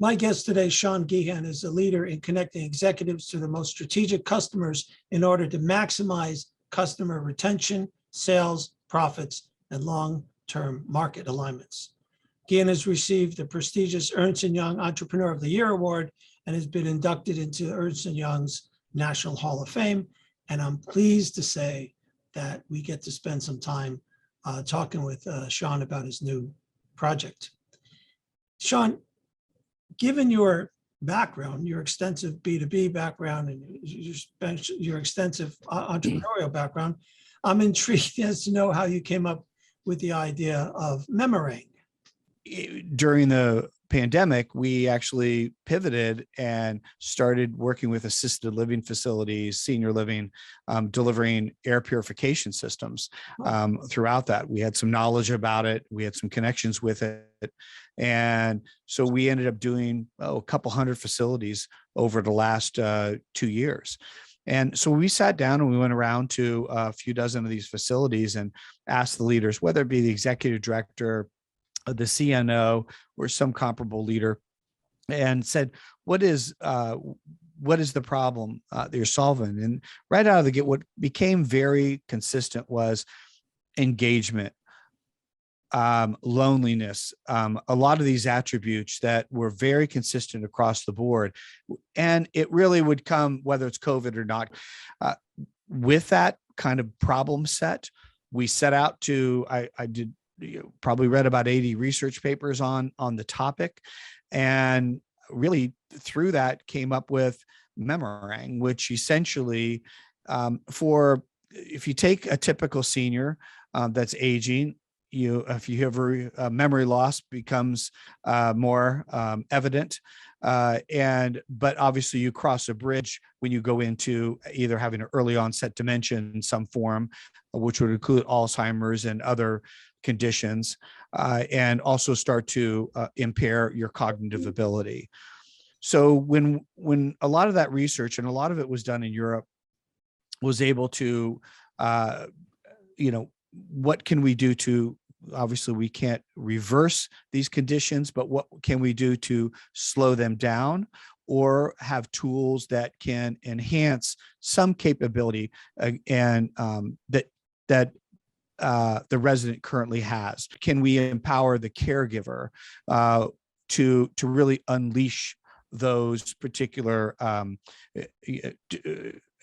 My guest today, Sean Geehan, is a leader in connecting executives to the most strategic customers in order to maximize customer retention, sales, profits, and long-term market alignments. Geehan has received the prestigious Ernst & Young Entrepreneur of the Year Award and has been inducted into Ernst & Young's National Hall of Fame. And I'm pleased to say that we get to spend some time talking with Sean about his new project. Sean, given your background, your extensive B2B background and your extensive entrepreneurial background, I'm intrigued as to know how you came up with the idea of MemaRang. During the pandemic, we actually pivoted and started working with assisted living facilities, senior living, delivering air purification systems. Throughout that, we had some knowledge about it. We had some connections with it. And so we ended up doing a couple hundred facilities over the last 2 years. And so we sat down and we went around to a few dozen of these facilities and asked the leaders, whether it be the executive director, the CNO, or some comparable leader, and said, what is the problem that you're solving? And right out of the gate, what became very consistent was engagement, loneliness, a lot of these attributes that were very consistent across the board. And it really would come, whether it's COVID or not. With that kind of problem set, we set out to, I did, probably read about 80 research papers on the topic, and really through that came up with MemaRang, which essentially if you take a typical senior that's aging, if you have memory loss becomes more evident, but obviously you cross a bridge when you go into either having an early onset dementia in some form, which would include Alzheimer's and other conditions, and also start to impair your cognitive ability. So when a lot of that research, and a lot of it was done in Europe, was able to, what can we do to, obviously we can't reverse these conditions, but what can we do to slow them down or have tools that can enhance some capability and that the resident currently has? Can we empower the caregiver to really unleash those particular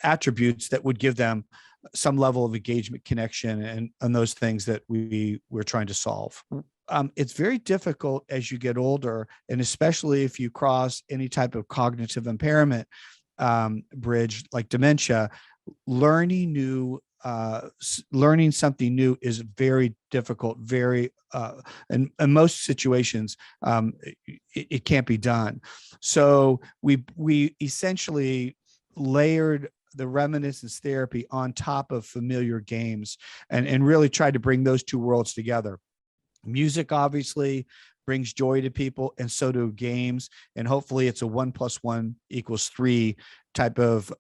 attributes that would give them some level of engagement, connection, and those things that we're trying to solve? It's very difficult as you get older, and especially if you cross any type of cognitive impairment bridge like dementia. Learning something new is very difficult, in most situations, it can't be done. So we essentially layered the reminiscence therapy on top of familiar games and really tried to bring those two worlds together. Music obviously brings joy to people, and so do games. And hopefully it's a 1 + 1 = 3 type of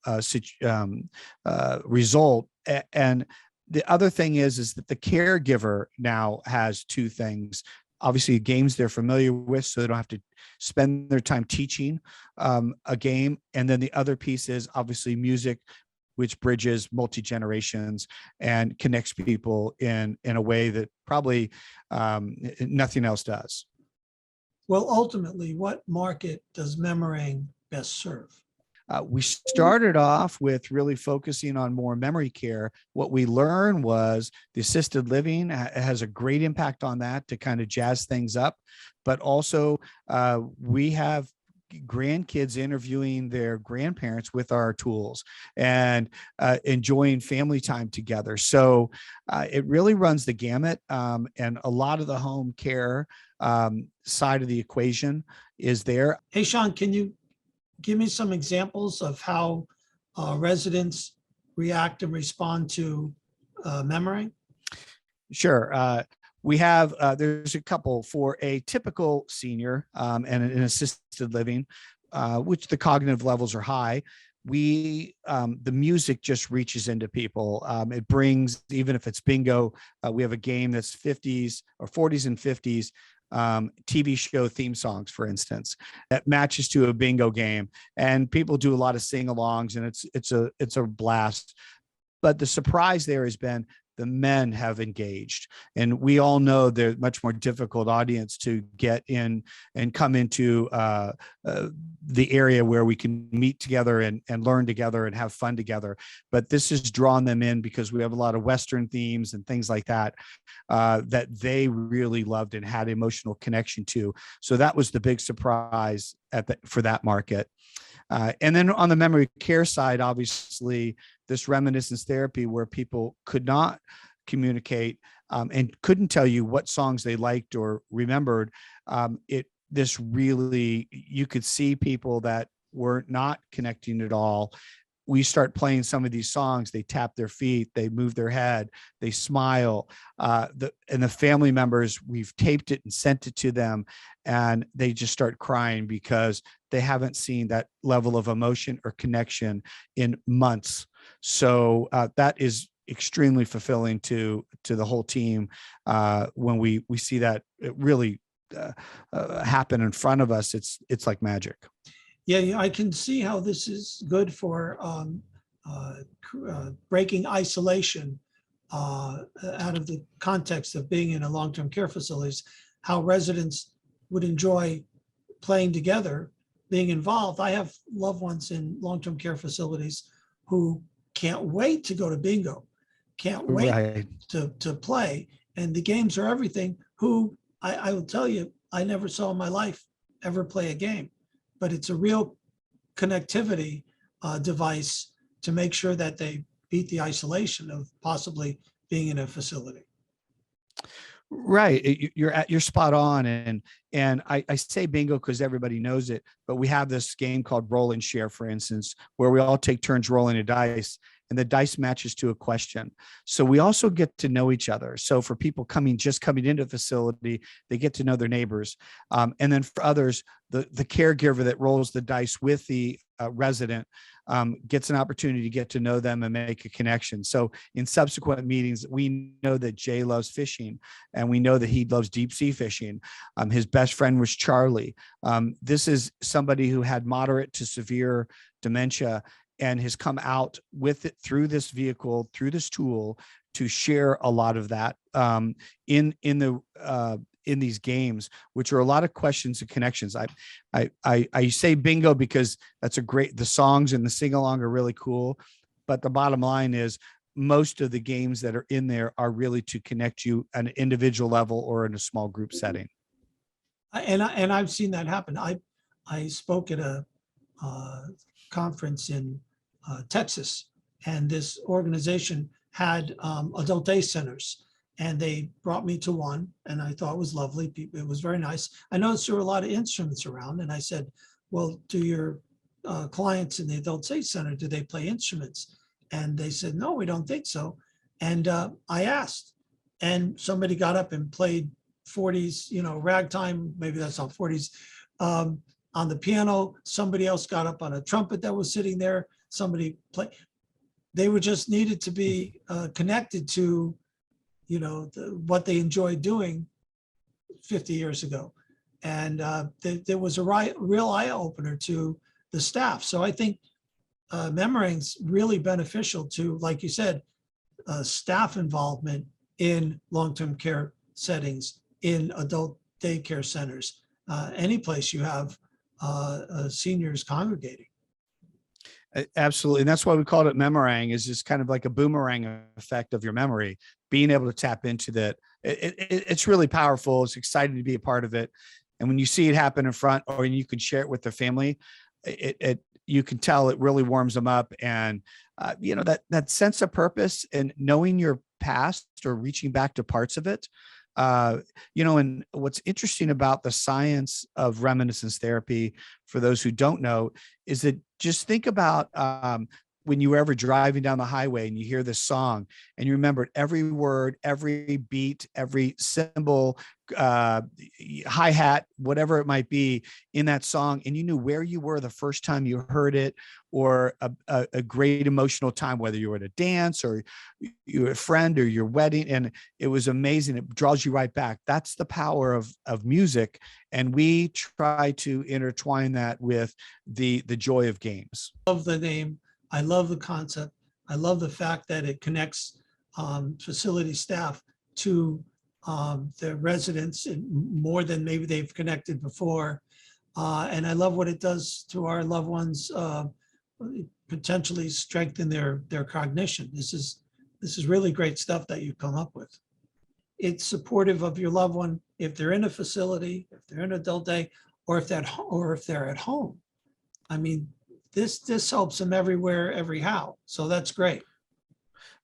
result. And the other thing is that the caregiver now has two things. Obviously games they're familiar with, so they don't have to spend their time teaching a game. And then the other piece is obviously music, which bridges multi-generations and connects people in a way that probably nothing else does. Well, ultimately, what market does MemaRang best serve? We started off with really focusing on more memory care. What we learned was the assisted living has a great impact on that to kind of jazz things up. But also we have grandkids interviewing their grandparents with our tools and enjoying family time together. So it really runs the gamut. And a lot of the home care side of the equation is there. Hey, Sean, can you give me some examples of how residents react and respond to MemaRang? Sure. We have, there's a couple for a typical senior and an assisted living, which the cognitive levels are high. The music just reaches into people. It brings, even if it's bingo, we have a game that's 50s or 40s and 50s TV show theme songs, for instance, that matches to a bingo game, and people do a lot of sing-alongs, and it's a blast. But the surprise there has been the men have engaged, and we all know they're a much more difficult audience to get in and come into the area where we can meet together and learn together and have fun together. But this has drawn them in because we have a lot of Western themes and things like that that they really loved and had emotional connection to. So that was the big surprise for that market. And then on the memory care side, obviously, this reminiscence therapy where people could not communicate and couldn't tell you what songs they liked or remembered. This really, you could see people that were not connecting at all. We start playing some of these songs, they tap their feet, they move their head, they smile. And the family members, we've taped it and sent it to them, and they just start crying because they haven't seen that level of emotion or connection in months. So that is extremely fulfilling to the whole team when we see that it really happen in front of us. It's like magic. Yeah, I can see how this is good for breaking isolation out of the context of being in a long-term care facilities, how residents would enjoy playing together, being involved. I have loved ones in long-term care facilities who can't wait to go to bingo, can't wait Right. to play. And the games are everything. Who I will tell you, I never saw in my life ever play a game, but it's a real connectivity device to make sure that they beat the isolation of possibly being in a facility. Right. You're spot on. And I say bingo because everybody knows it, but we have this game called roll and share, for instance, where we all take turns rolling a dice, and the dice matches to a question. So we also get to know each other. So for people just coming into the facility, they get to know their neighbors. And then for others, the caregiver that rolls the dice with the resident gets an opportunity to get to know them and make a connection. So in subsequent meetings, we know that Jay loves fishing, and we know that he loves deep sea fishing. His best friend was Charlie. This is somebody who had moderate to severe dementia and has come out with it through this vehicle, through this tool, to share a lot of that in these games, which are a lot of questions and connections. I say bingo because the songs and the sing along are really cool, but the bottom line is most of the games that are in there are really to connect you at an individual level or in a small group setting. And I've seen that happen. I spoke at a conference in Texas, and this organization had adult day centers, and they brought me to one, and I thought it was lovely. It was very nice. I noticed there were a lot of instruments around, and I said, well, do your clients in the adult day center, do they play instruments? And they said, no, we don't think so. And I asked, and somebody got up and played 40s, ragtime, maybe that's not 40s, on the piano. Somebody else got up on a trumpet that was sitting there. Somebody played. They were just needed to be connected to, what they enjoyed doing 50 years ago. And there was a real eye opener to the staff. So I think MemaRang's really beneficial to, like you said, staff involvement in long-term care settings, in adult daycare centers, any place you have seniors congregating. Absolutely. And that's why we called it MemaRang, is just kind of like a boomerang effect of your memory, being able to tap into that. It's really powerful. It's exciting to be a part of it. And when you see it happen in front, or you can share it with the family, you can tell it really warms them up. And, that sense of purpose and knowing your past or reaching back to parts of it. And what's interesting about the science of reminiscence therapy, for those who don't know, is that just think about when you were ever driving down the highway and you hear this song and you remembered every word, every beat, every cymbal, hi-hat, whatever it might be in that song, and you knew where you were the first time you heard it, or a great emotional time, whether you were at a dance or you were a friend or your wedding, and it was amazing. It draws you right back. That's the power of music. And we try to intertwine that with the joy of games. I love the name. I love the concept. I love the fact that it connects facility staff to their residents in more than maybe they've connected before. And I love what it does to our loved ones, potentially strengthen their cognition. This is really great stuff that you've come up with. It's supportive of your loved one if they're in a facility, if they're in adult day, or if they're at home. I mean, this helps them everywhere, every how. So that's great.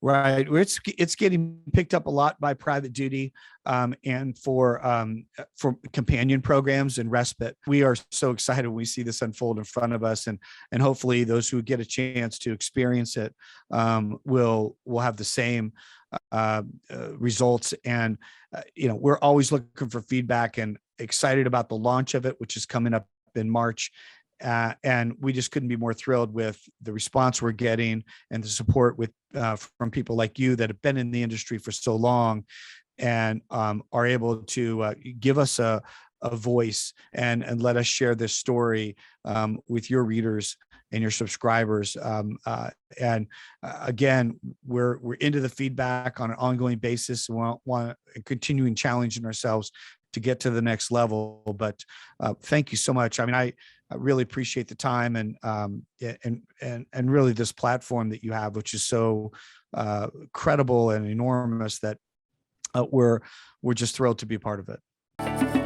Right. It's getting picked up a lot by private duty, and for companion programs and respite. We are so excited when we see this unfold in front of us, and hopefully those who get a chance to experience it will have the same results. And we're always looking for feedback and excited about the launch of it, which is coming up in March. And we just couldn't be more thrilled with the response we're getting and the support from people like you that have been in the industry for so long and are able to give us a voice and let us share this story with your readers and your subscribers. Again, we're into the feedback on an ongoing basis. We want continuing challenging ourselves to get to the next level. But thank you so much. I mean, I really appreciate the time and really this platform that you have, which is so credible and enormous that we're just thrilled to be a part of it.